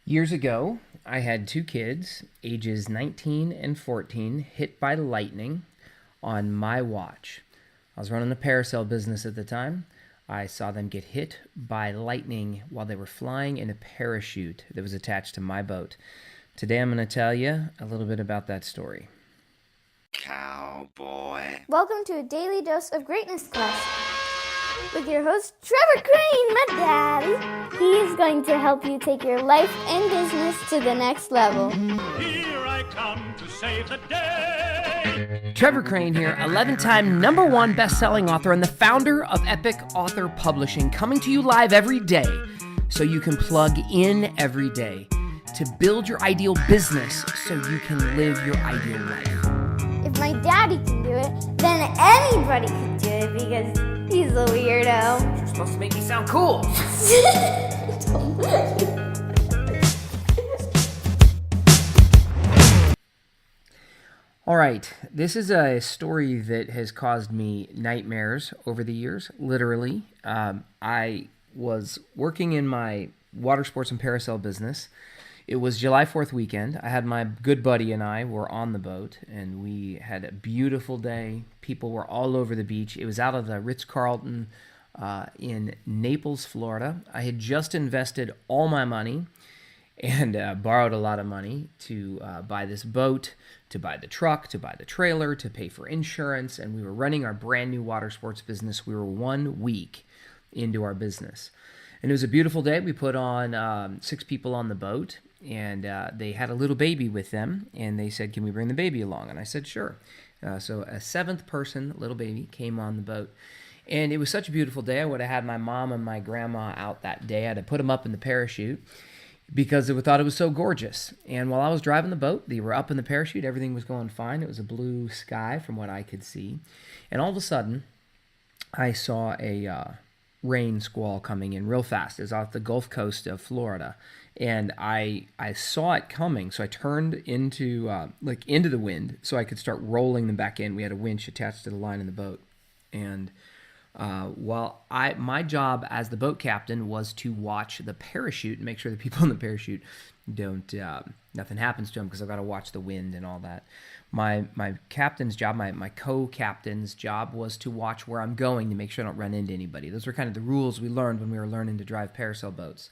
Years ago, I had two kids, ages 19 and 14, hit by lightning on my watch. I was running a parasail business at the time. I saw them get hit by lightning while they were flying in a parachute that was attached to my boat. Today I'm going to tell you a little bit about that story. Cowboy. Welcome to a daily dose of greatness quest with your host Trevor Crane, my daddy. He is going to help you take your life and business to the next level. Here I come to save the day. Trevor Crane here, 11-time #1 best-selling author and the founder of Epic Author Publishing, coming to you live every day so you can plug in every day to build your ideal business so you can live your ideal life. If my daddy can do it, then anybody can do it because he's a weirdo. You're supposed to make me sound cool. All right, this is a story that has caused me nightmares over the years, literally. I was working in my water sports and parasail business. It was July 4th weekend. I had my good buddy and I were on the boat, and we had a beautiful day. People were all over the beach. It was out of the Ritz Carlton in Naples, Florida. I had just invested all my money and borrowed a lot of money to buy this boat, to buy the truck, to buy the trailer, to pay for insurance, and we were running our brand new water sports business. We were 1 week into our business. And it was a beautiful day. We put on 6 people on the boat, and they had a little baby with them, and they said, "Can we bring the baby along?" And I said, "Sure." So a 7th person, little baby, came on the boat. And it was such a beautiful day. I would have had my mom and my grandma out that day. I had to put them up in the parachute because they thought it was so gorgeous. And while I was driving the boat, they were up in the parachute. Everything was going fine. It was a blue sky from what I could see. And all of a sudden, I saw a rain squall coming in real fast. It was off the Gulf Coast of Florida. And I saw it coming, so I turned into the wind so I could start rolling them back in. We had a winch attached to the line in the boat. And my job as the boat captain was to watch the parachute and make sure the people in the parachute don't nothing happens to them, because I've got to watch the wind and all that. My captain's job, my co-captain's job was to watch where I'm going to make sure I don't run into anybody. Those were kind of the rules we learned when we were learning to drive parasail boats.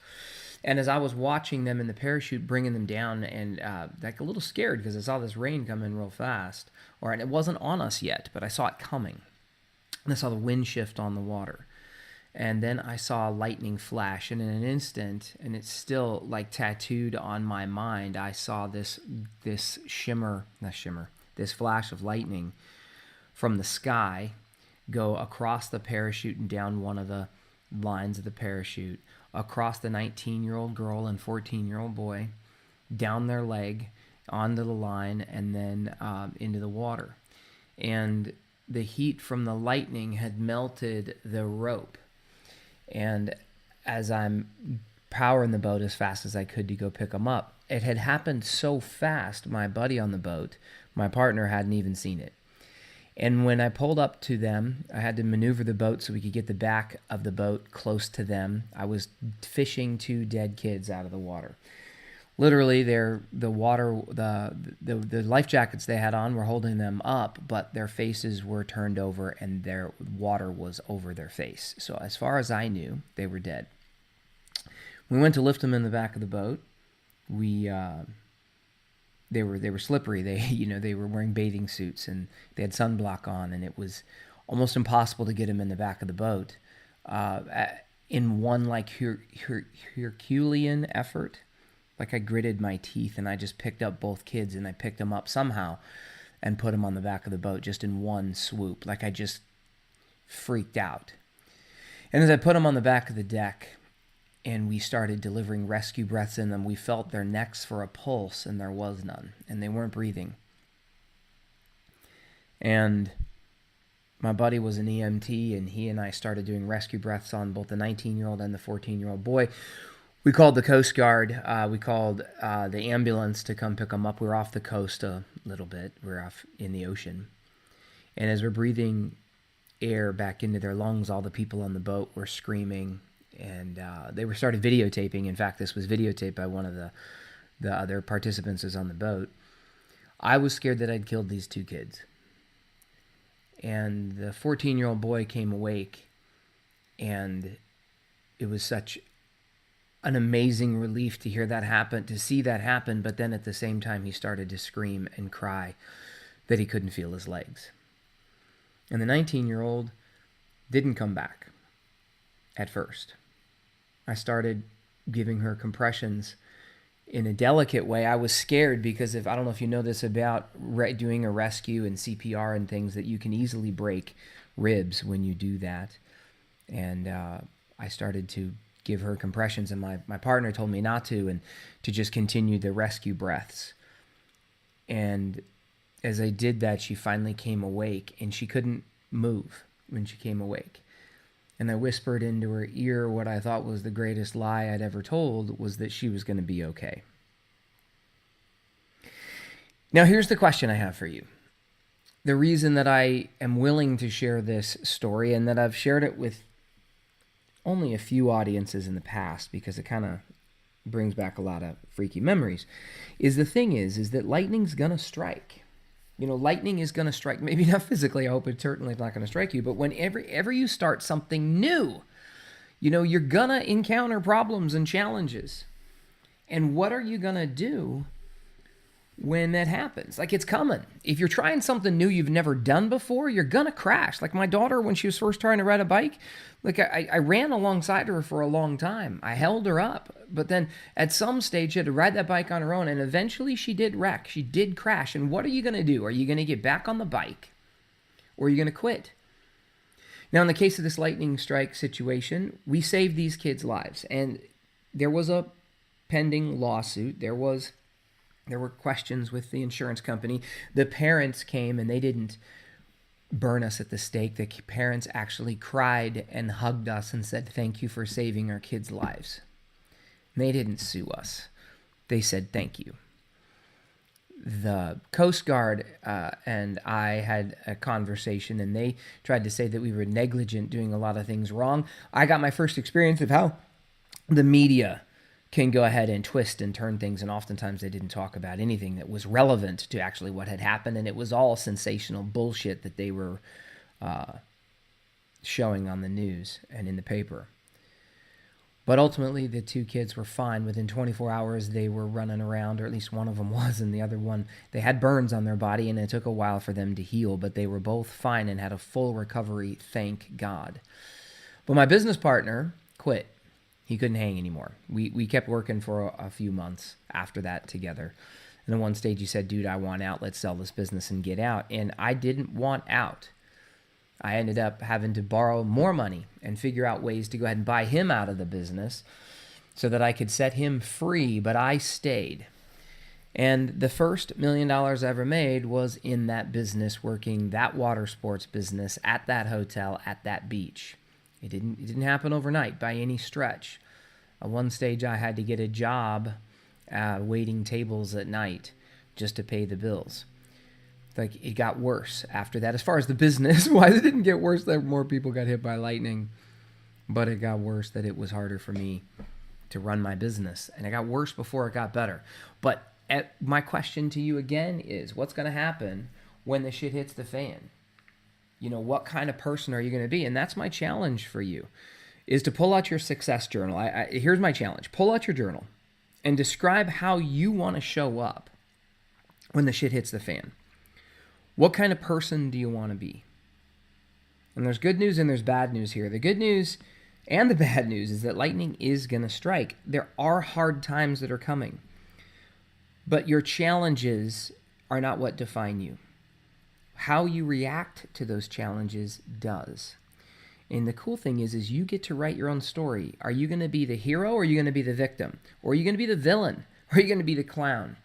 And as I was watching them in the parachute, bringing them down, and like a little scared because I saw this rain come in real fast, and it wasn't on us yet, but I saw it coming. And I saw the wind shift on the water. And then I saw lightning flash, and in an instant, and it's still like tattooed on my mind, I saw this flash of lightning from the sky go across the parachute and down one of the lines of the parachute, across the 19-year-old girl and 14-year-old boy, down their leg, onto the line, and then into the water. And the heat from the lightning had melted the rope. And as I'm powering the boat as fast as I could to go pick them up, it had happened so fast, my buddy on the boat, my partner, hadn't even seen it. And when I pulled up to them, I had to maneuver the boat so we could get the back of the boat close to them. I was fishing 2 dead kids out of the water. Literally, the life jackets they had on were holding them up, but their faces were turned over and their water was over their face. So as far as I knew, they were dead. We went to lift them in the back of the boat. They were slippery. They were wearing bathing suits and they had sunblock on, and it was almost impossible to get them in the back of the boat. In one Herculean effort. Like I gritted my teeth and I just picked up both kids, and I picked them up somehow and put them on the back of the boat just in one swoop. Like I just freaked out. And as I put them on the back of the deck and we started delivering rescue breaths in them, we felt their necks for a pulse, and there was none, and they weren't breathing. And my buddy was an EMT, and he and I started doing rescue breaths on both the 19-year-old and the 14-year-old boy. We called the Coast Guard. We called the ambulance to come pick them up. We were off the coast a little bit. We were off in the ocean. And as we're breathing air back into their lungs, all the people on the boat were screaming and they were started videotaping. In fact, this was videotaped by one of the other participants who's on the boat. I was scared that I'd killed these two kids. And the 14-year-old boy came awake, and it was such an amazing relief to hear that happen, to see that happen, but then at the same time he started to scream and cry that he couldn't feel his legs. And the 19-year-old didn't come back at first. I started giving her compressions in a delicate way. I was scared because I don't know if you know this about doing a rescue and CPR and things, that you can easily break ribs when you do that. And I started to give her compressions, and my partner told me not to, and to just continue the rescue breaths. And as I did that, she finally came awake, and she couldn't move when she came awake. And I whispered into her ear what I thought was the greatest lie I'd ever told, was that she was going to be okay. Now, here's the question I have for you. The reason that I am willing to share this story, and that I've shared it with only a few audiences in the past, because it kind of brings back a lot of freaky memories, is that lightning's going to strike. You know, lightning is going to strike, maybe not physically. I hope it's certainly not going to strike you, but whenever you start something new, you know, you're going to encounter problems and challenges. And what are you going to do when that happens? Like, it's coming. If you're trying something new you've never done before, you're going to crash. Like my daughter, when she was first trying to ride a bike, like I ran alongside her for a long time. I held her up. But then at some stage, she had to ride that bike on her own. And eventually she did wreck. She did crash. And what are you going to do? Are you going to get back on the bike? Or are you going to quit? Now, in the case of this lightning strike situation, we saved these kids' lives. And there was a pending lawsuit. There were questions with the insurance company. The parents came, and they didn't burn us at the stake. The parents actually cried and hugged us and said, "Thank you for saving our kids' lives." And they didn't sue us. They said, "Thank you." The Coast Guard and I had a conversation, and they tried to say that we were negligent, doing a lot of things wrong. I got my first experience of how the media can go ahead and twist and turn things, and oftentimes they didn't talk about anything that was relevant to actually what had happened, and it was all sensational bullshit that they were showing on the news and in the paper. But ultimately, the two kids were fine. Within 24 hours, they were running around, or at least one of them was, and the other one, they had burns on their body, and it took a while for them to heal, but they were both fine and had a full recovery, thank God. But my business partner quit. He couldn't hang anymore. We kept working for a few months after that together. And at one stage he said, "Dude, I want out. Let's sell this business and get out." And I didn't want out. I ended up having to borrow more money and figure out ways to go ahead and buy him out of the business so that I could set him free, but I stayed. And the first $1 million I ever made was in that business, working that water sports business at that hotel at that beach. It didn't happen overnight by any stretch. At one stage, I had to get a job waiting tables at night just to pay the bills. Like, it got worse after that. As far as the business, why it didn't get worse, that more people got hit by lightning. But it got worse that it was harder for me to run my business. And it got worse before it got better. But my question to you again is, what's going to happen when the shit hits the fan? You know, what kind of person are you going to be? And that's my challenge for you, is to pull out your success journal. Here's my challenge. Pull out your journal and describe how you want to show up when the shit hits the fan. What kind of person do you want to be? And there's good news and there's bad news here. The good news and the bad news is that lightning is going to strike. There are hard times that are coming. But your challenges are not what define you. How you react to those challenges does. And the cool thing is you get to write your own story. Are you going to be the hero, or are you going to be the victim? Or are you going to be the villain? Or are you going to be the clown?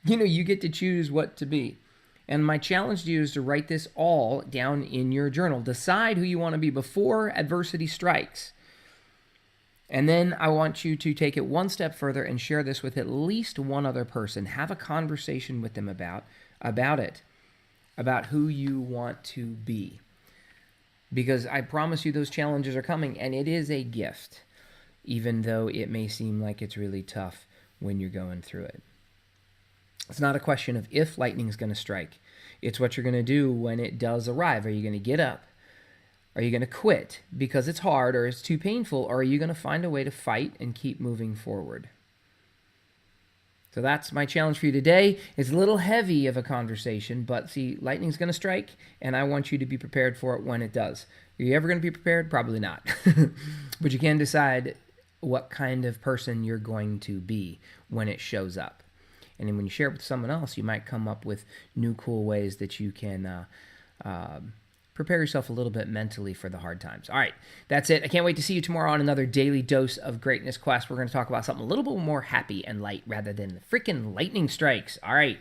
You know, you get to choose what to be. And my challenge to you is to write this all down in your journal. Decide who you want to be before adversity strikes. And then I want you to take it one step further and share this with at least one other person. Have a conversation with them about it, about who you want to be. Because I promise you those challenges are coming, and it is a gift. even though it may seem like it's really tough when you're going through it. It's not a question of if lightning is going to strike. It's what you're going to do when it does arrive. Are you going to get up? Are you going to quit because it's hard or it's too painful? Or are you going to find a way to fight and keep moving forward? So that's my challenge for you today. It's a little heavy of a conversation, but see, lightning's going to strike, and I want you to be prepared for it when it does. Are you ever going to be prepared? Probably not. But you can decide what kind of person you're going to be when it shows up. And then when you share it with someone else, you might come up with new cool ways that you can prepare yourself a little bit mentally for the hard times. All right, that's it. I can't wait to see you tomorrow on another daily dose of Greatness Quest. We're going to talk about something a little bit more happy and light rather than the freaking lightning strikes. All right,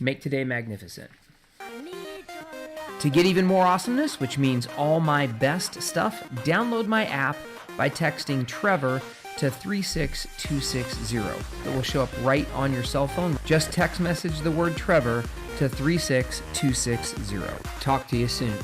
make today magnificent. To get even more awesomeness, which means all my best stuff, download my app by texting Trevor to 36260. It will show up right on your cell phone. Just text message the word Trevor to 36260. Talk to you soon.